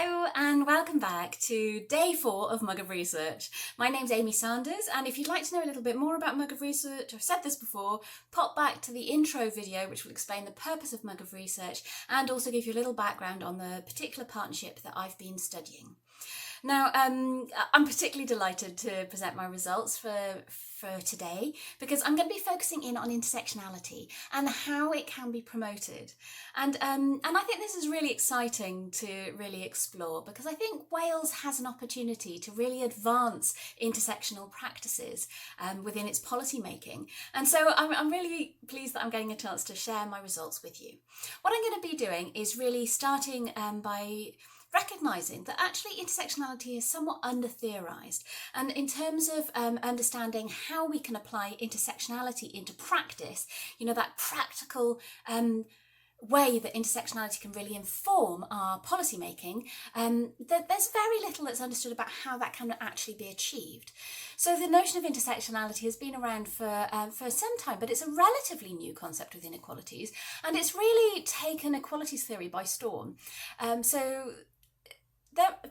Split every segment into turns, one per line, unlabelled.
Hello and welcome back to day 4 of Mug of Research. My name's Amy Sanders, and if you'd like to know a little bit more about Mug of Research, I've said this before, pop back to the intro video which will explain the purpose of Mug of Research and also give you a little background on the particular partnership that I've been studying. Now, I'm particularly delighted to present my results for today because I'm going to be focusing in on intersectionality and how it can be promoted. And I think this is really exciting to really explore because I think Wales has an opportunity to really advance intersectional practices within its policy making. And so I'm really pleased that I'm getting a chance to share my results with you. What I'm going to be doing is really starting by recognising that actually intersectionality is somewhat under-theorised, and in terms of understanding how we can apply intersectionality into practice, you know, that practical way that intersectionality can really inform our policy making, there's very little that's understood about how that can actually be achieved. So the notion of intersectionality has been around for some time, but it's a relatively new concept within equalities, and it's really taken equalities theory by storm.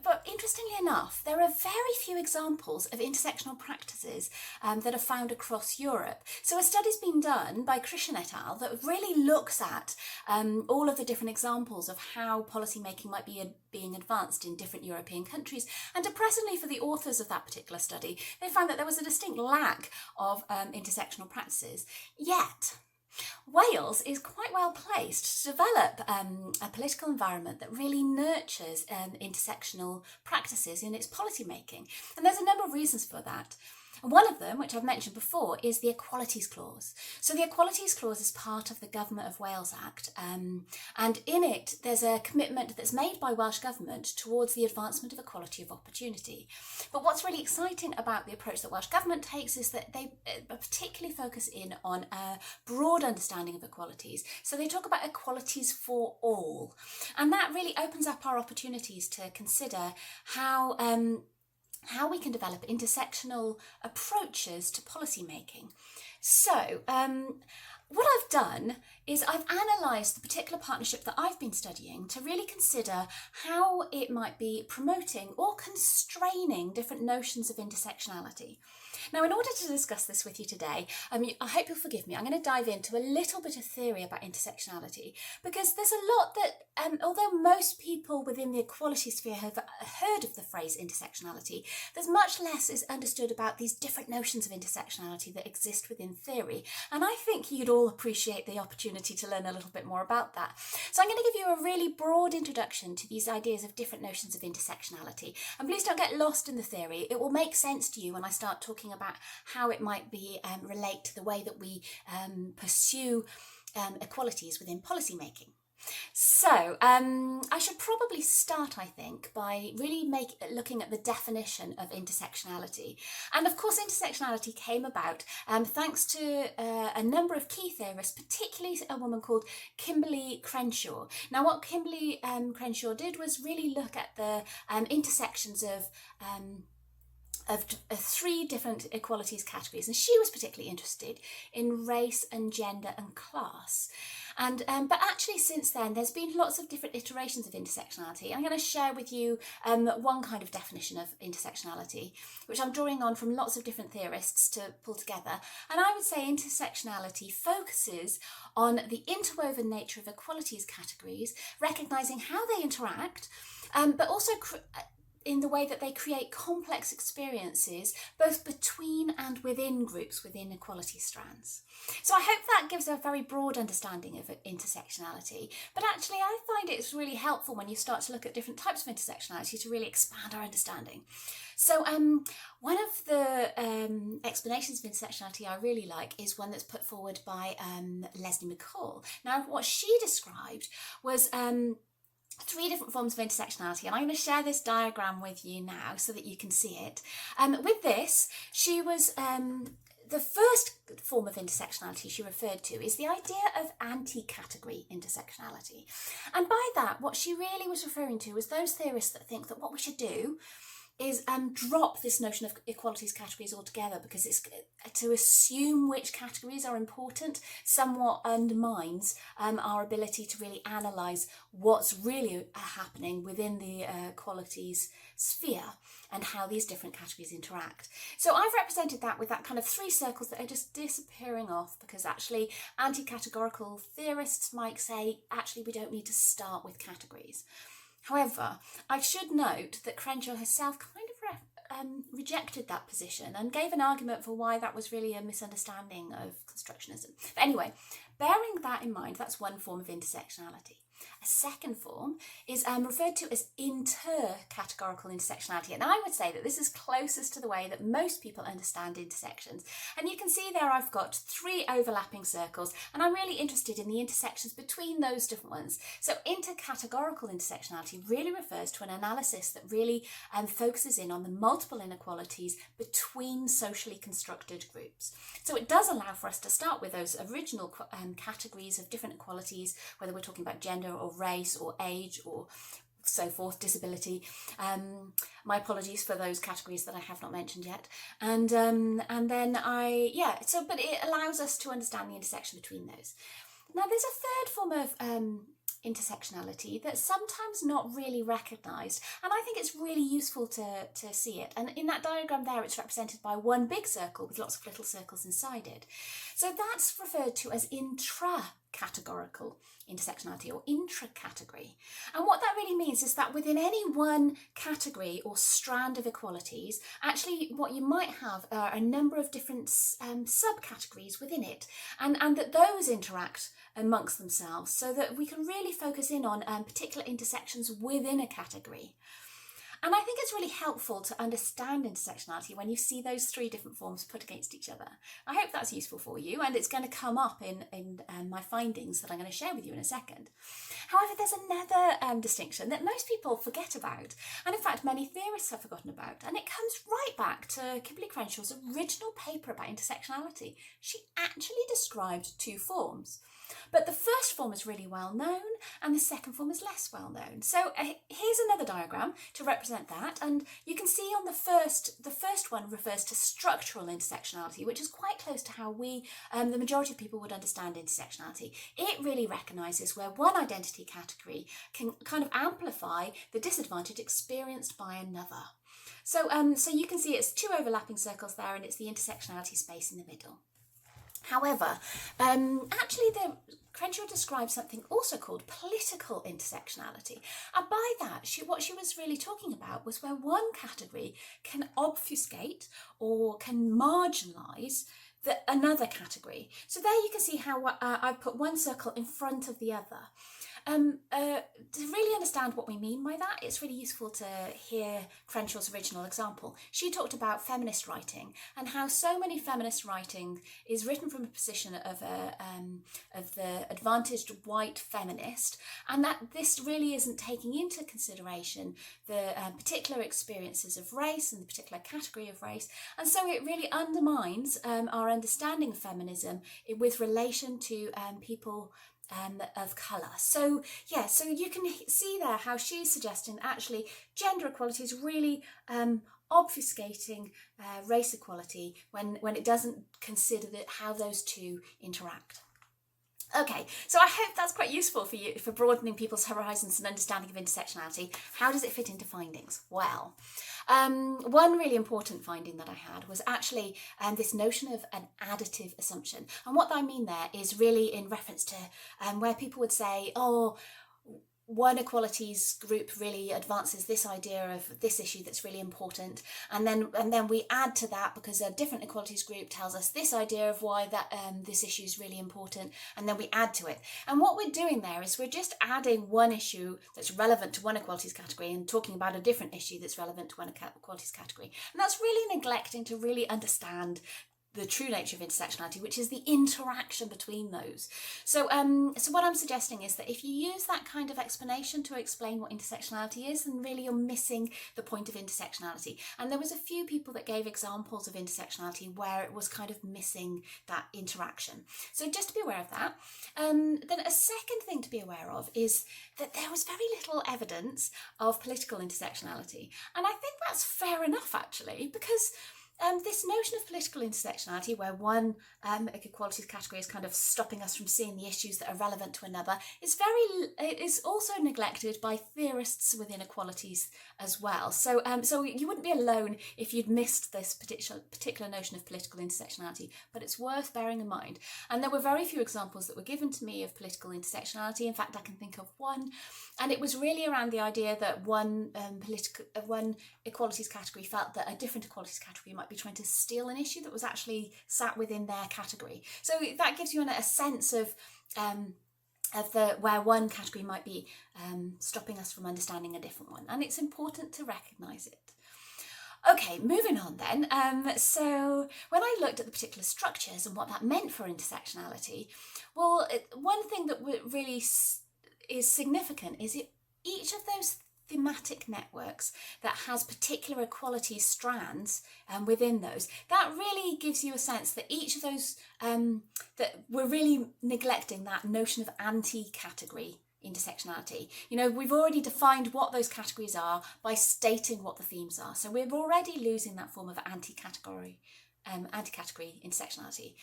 But interestingly enough, there are very few examples of intersectional practices that are found across Europe. So a study's been done by Christian et al. That really looks at all of the different examples of how policymaking might be being advanced in different European countries. And depressingly for the authors of that particular study, they found that there was a distinct lack of intersectional practices. Yet, Wales is quite well placed to develop a political environment that really nurtures intersectional practices in its policy making. And there's a number of reasons for that. And one of them, which I've mentioned before, is the Equalities Clause. So the Equalities Clause is part of the Government of Wales Act, and in it there's a commitment that's made by Welsh Government towards the advancement of equality of opportunity. But what's really exciting about the approach that Welsh Government takes is that they particularly focus in on a broad understanding of equalities. So they talk about equalities for all, and that really opens up our opportunities to consider how we can develop intersectional approaches to policy making. So what I've done is I've analysed the particular partnership that I've been studying to really consider how it might be promoting or constraining different notions of intersectionality. Now, in order to discuss this with you today, I hope you'll forgive me, I'm going to dive into a little bit of theory about intersectionality, because there's a lot that, although most people within the equality sphere have heard of the phrase intersectionality, there's much less is understood about these different notions of intersectionality that exist within theory. And I think you'd all appreciate the opportunity to learn a little bit more about that. So I'm going to give you a really broad introduction to these ideas of different notions of intersectionality. And please don't get lost in the theory. It will make sense to you when I start talking about how it might be relate to the way that we pursue equalities within policy making. So I should probably start, I think, by really looking at the definition of intersectionality. And of course, intersectionality came about thanks to a number of key theorists, particularly a woman called Kimberly Crenshaw. Now, what Kimberly Crenshaw did was really look at the intersections of 3 different equalities categories, and she was particularly interested in race and gender and class. And but actually since then there's been lots of different iterations of intersectionality. I'm going to share with you one kind of definition of intersectionality, which I'm drawing on from lots of different theorists to pull together. And I would say intersectionality focuses on the interwoven nature of equalities categories, recognising how they interact, but also in the way that they create complex experiences both between and within groups within equality strands. So I hope that gives a very broad understanding of intersectionality, but actually I find it's really helpful when you start to look at different types of intersectionality to really expand our understanding. So one of the explanations of intersectionality I really like is one that's put forward by Leslie McCall. Now, what she described was 3 different forms of intersectionality, and I'm going to share this diagram with you now so that you can see it. With this, she was the first form of intersectionality she referred to is the idea of anti-category intersectionality. And by that, what she really was referring to was those theorists that think that what we should do is drop this notion of equalities categories altogether, because it's to assume which categories are important somewhat undermines our ability to really analyse what's really happening within the equalities sphere and how these different categories interact. So I've represented that with that kind of three circles that are just disappearing off, because actually anti-categorical theorists might say actually we don't need to start with categories. However, I should note that Crenshaw herself kind of rejected that position and gave an argument for why that was really a misunderstanding of constructionism. But anyway, bearing that in mind, that's one form of intersectionality. A second form is referred to as inter-categorical intersectionality, and I would say that this is closest to the way that most people understand intersections. And you can see there I've got three overlapping circles, and I'm really interested in the intersections between those different ones. So inter-categorical intersectionality really refers to an analysis that really focuses in on the multiple inequalities between socially constructed groups. So it does allow for us to start with those original categories of different equalities, whether we're talking about gender or race or age or so forth, disability. My apologies for those categories that I have not mentioned yet. And then but it allows us to understand the intersection between those. Now there's a third form of intersectionality that's sometimes not really recognised, and I think it's really useful to see it. And in that diagram there, it's represented by one big circle with lots of little circles inside it. So that's referred to as intra-categorical intersectionality or intra-category. And what that really means is that within any one category or strand of equalities, actually what you might have are a number of different subcategories within it, and that those interact amongst themselves so that we can really focus in on particular intersections within a category. And I think it's really helpful to understand intersectionality when you see those three different forms put against each other. I hope that's useful for you, and it's going to come up in my findings that I'm going to share with you in a second. However, there's another distinction that most people forget about, and in fact many theorists have forgotten about, and it comes right back to Kimberly Crenshaw's original paper about intersectionality. She actually described two forms. But the first form is really well known and the second form is less well known. So here's another diagram to represent that, and you can see on the first one refers to structural intersectionality, which is quite close to how we, the majority of people, would understand intersectionality. It really recognises where one identity category can kind of amplify the disadvantage experienced by another. So you can see it's two overlapping circles there, and it's the intersectionality space in the middle. However, actually Crenshaw describes something also called political intersectionality. And by that, what she was really talking about was where one category can obfuscate or can marginalise another category. So there you can see how I've put one circle in front of the other. To really understand what we mean by that, it's really useful to hear Crenshaw's original example. She talked about feminist writing and how so many feminist writing is written from a position of the advantaged white feminist, and that this really isn't taking into consideration the particular experiences of race and the particular category of race, and so it really undermines our understanding of feminism with relation to people of colour. So you can see there how she's suggesting actually gender equality is really obfuscating race equality when it doesn't consider how those two interact. Okay, so I hope that's quite useful for you for broadening people's horizons and understanding of intersectionality. How does it fit into findings? Well, one really important finding that I had was actually this notion of an additive assumption. And what I mean there is really in reference to where people would say, oh, one equalities group really advances this idea of this issue that's really important, and then we add to that because a different equalities group tells us this idea of why that this issue is really important, and then we add to it. And what we're doing there is we're just adding one issue that's relevant to one equalities category and talking about a different issue that's relevant to one equalities category, and that's really neglecting to really understand the true nature of intersectionality, which is the interaction between those. So what I'm suggesting is that if you use that kind of explanation to explain what intersectionality is, then really you're missing the point of intersectionality. And there was a few people that gave examples of intersectionality where it was kind of missing that interaction. So just to be aware of that. Then a second thing to be aware of is that there was very little evidence of political intersectionality. And I think that's fair enough, actually, because this notion of political intersectionality, where one equalities category is kind of stopping us from seeing the issues that are relevant to another, is also neglected by theorists within equalities as well. So you wouldn't be alone if you'd missed this particular notion of political intersectionality, but it's worth bearing in mind. And there were very few examples that were given to me of political intersectionality. In fact, I can think of one, and it was really around the idea that one equalities category felt that a different equalities category might be trying to steal an issue that was actually sat within their category. So that gives you a sense of where one category might be stopping us from understanding a different one, and it's important to recognise it. Okay, moving on then. So when I looked at the particular structures and what that meant for intersectionality, well, one thing that really is significant is each of those thematic networks that has particular equality strands within those, that really gives you a sense that each of those, that we're really neglecting that notion of anti-category intersectionality. We've already defined what those categories are by stating what the themes are. So we're already losing that form of anti-category intersectionality.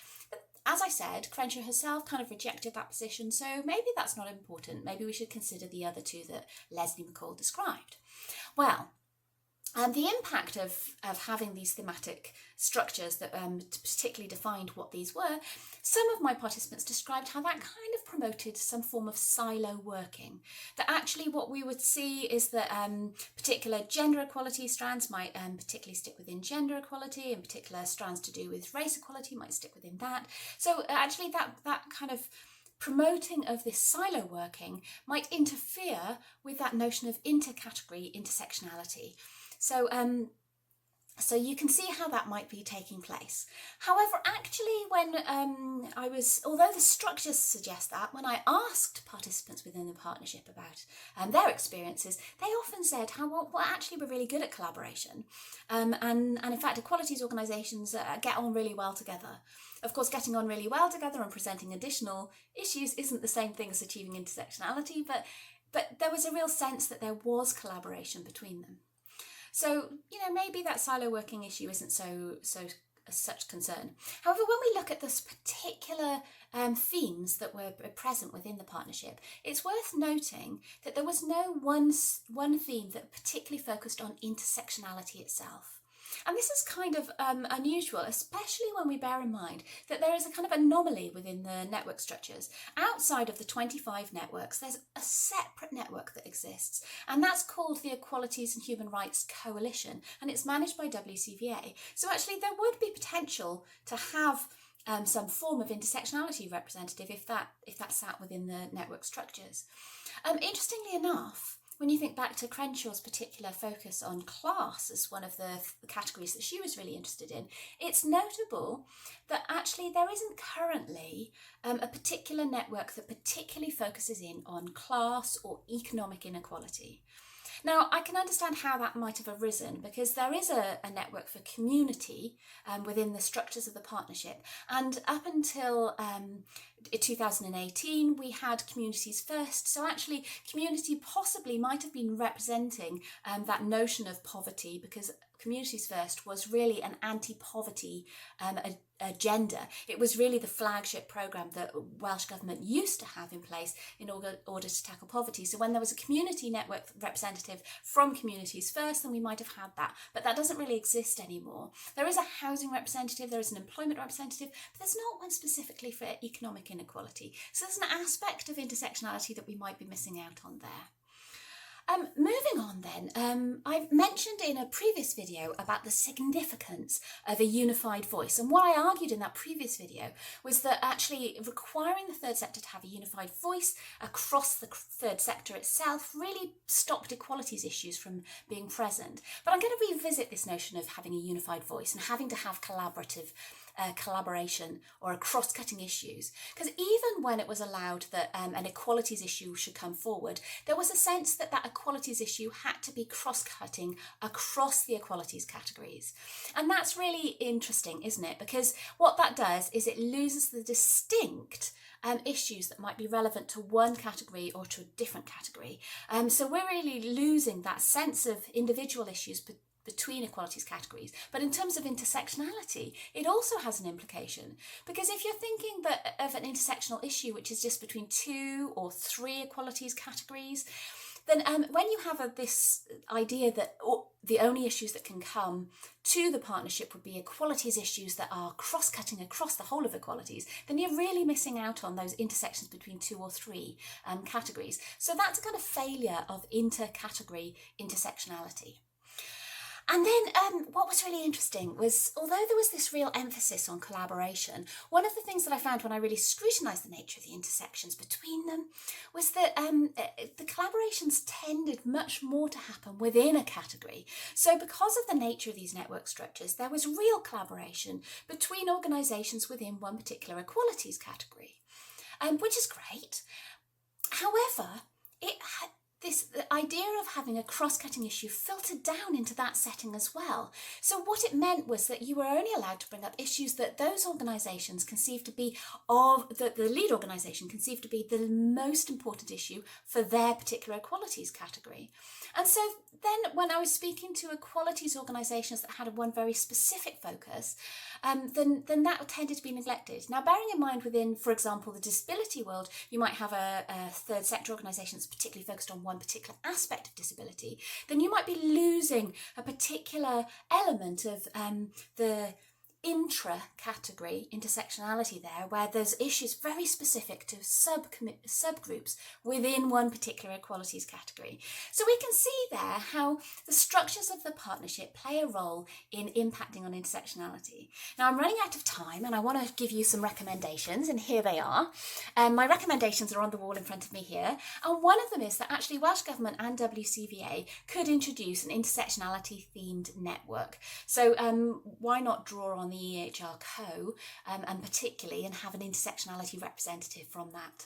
As I said, Crenshaw herself kind of rejected that position, so maybe that's not important. Maybe we should consider the other two that Leslie McCall described. Well, the impact of having these thematic structures that particularly defined what these were, some of my participants described how that kind of promoted some form of silo working. That actually what we would see is that particular gender equality strands might particularly stick within gender equality, and particular strands to do with race equality might stick within that. So actually that kind of promoting of this silo working might interfere with that notion of intercategory intersectionality. So you can see how that might be taking place. However, actually, when although the structures suggest that, when I asked participants within the partnership about their experiences, they often said how actually we're really good at collaboration, and in fact, equalities organisations get on really well together. Of course, getting on really well together and presenting additional issues isn't the same thing as achieving intersectionality, but there was a real sense that there was collaboration between them. So, maybe that silo working issue isn't such concern. However, when we look at those particular themes that were present within the partnership, it's worth noting that there was no one theme that particularly focused on intersectionality itself. And this is kind of unusual, especially when we bear in mind that there is a kind of anomaly within the network structures. Outside of the 25 networks, there's a separate network that exists, and that's called the Equalities and Human Rights Coalition, and it's managed by WCVA. So actually there would be potential to have some form of intersectionality representative if that sat within the network structures. Interestingly enough, when you think back to Crenshaw's particular focus on class as one of the categories that she was really interested in, it's notable that actually there isn't currently a particular network that particularly focuses in on class or economic inequality. Now, I can understand how that might have arisen because there is a network for community within the structures of the partnership, and up until 2018 we had Communities First, so actually community possibly might have been representing that notion of poverty, because Communities First was really an anti-poverty agenda. It was really the flagship programme that Welsh Government used to have in place in order to tackle poverty. So when there was a community network representative from Communities First, then we might have had that. But that doesn't really exist anymore. There is a housing representative, there is an employment representative, but there's not one specifically for economic inequality. So there's an aspect of intersectionality that we might be missing out on there. Moving on then, I've mentioned in a previous video about the significance of a unified voice, and what I argued in that previous video was that actually requiring the third sector to have a unified voice across the third sector itself really stopped equalities issues from being present. But I'm going to revisit this notion of having a unified voice and having to have collaborative collaboration or a cross-cutting issues. Because even when it was allowed that an equalities issue should come forward, there was a sense that that equalities issue had to be cross-cutting across the equalities categories. And that's really interesting, isn't it? Because what that does is it loses the distinct issues that might be relevant to one category or to a different category. So we're really losing that sense of individual issues between equalities categories. But in terms of intersectionality, it also has an implication, because if you're thinking of an intersectional issue which is just between 2 or 3 equalities categories, then when you have this idea that the only issues that can come to the partnership would be equalities issues that are cross-cutting across the whole of equalities, then you're really missing out on those intersections between 2 or 3 categories. So that's a kind of failure of inter-category intersectionality. And then what was really interesting was, although there was this real emphasis on collaboration, one of the things that I found when I really scrutinised the nature of the intersections between them was that the collaborations tended much more to happen within a category. So because of the nature of these network structures, there was real collaboration between organisations within one particular equalities category, which is great. However, the idea of having a cross-cutting issue filtered down into that setting as well. So what it meant was that you were only allowed to bring up issues that those organisations conceived to be the lead organisation conceived to be the most important issue for their particular equalities category. And so then when I was speaking to equalities organisations that had one very specific focus, then that tended to be neglected. Now, bearing in mind within, for example, the disability world, you might have a third sector organisation that's particularly focused on one particular aspect of disability, then you might be losing a particular element of the intra-category intersectionality there, where there's issues very specific to subgroups within one particular equalities category. So we can see there how the structures of the partnership play a role in impacting on intersectionality. Now, I'm running out of time and I want to give you some recommendations, and here they are. My recommendations are on the wall in front of me here, and one of them is that actually Welsh Government and WCVA could introduce an intersectionality themed network. So why not draw on the EHR Co and particularly and have an intersectionality representative from that.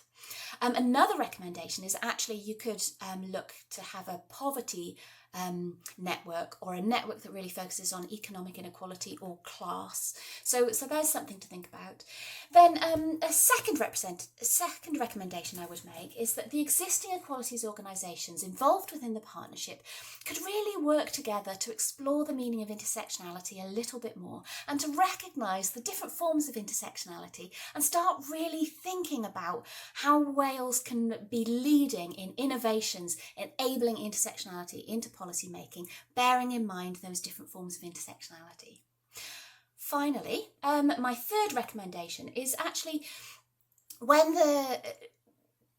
Another recommendation is actually you could look to have a poverty network, or a network that really focuses on economic inequality or class. So there's something to think about. Then a second recommendation I would make is that the existing equalities organisations involved within the partnership could really work together to explore the meaning of intersectionality a little bit more, and to recognise the different forms of intersectionality and start really thinking about how Wales can be leading in innovations enabling intersectionality into policy making, bearing in mind those different forms of intersectionality. Finally, my third recommendation is actually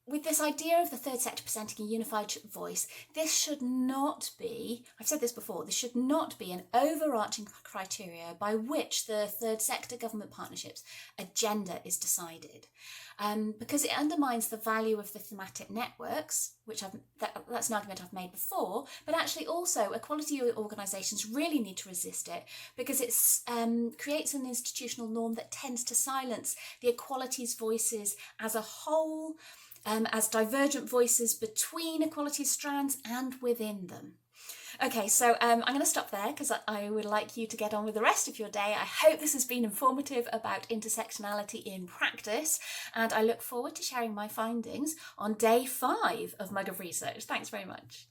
with this idea of the third sector presenting a unified voice, this should not be, I've said this before, this should not be an overarching criteria by which the third sector government partnerships agenda is decided. Because it undermines the value of the thematic networks, which that's an argument I've made before, but actually also equality organisations really need to resist it, because it creates an institutional norm that tends to silence the equalities voices as a whole, as divergent voices between equalities strands and within them. Okay, so I'm going to stop there because I would like you to get on with the rest of your day. I hope this has been informative about intersectionality in practice, and I look forward to sharing my findings on day 5 of Mug of Research. Thanks very much.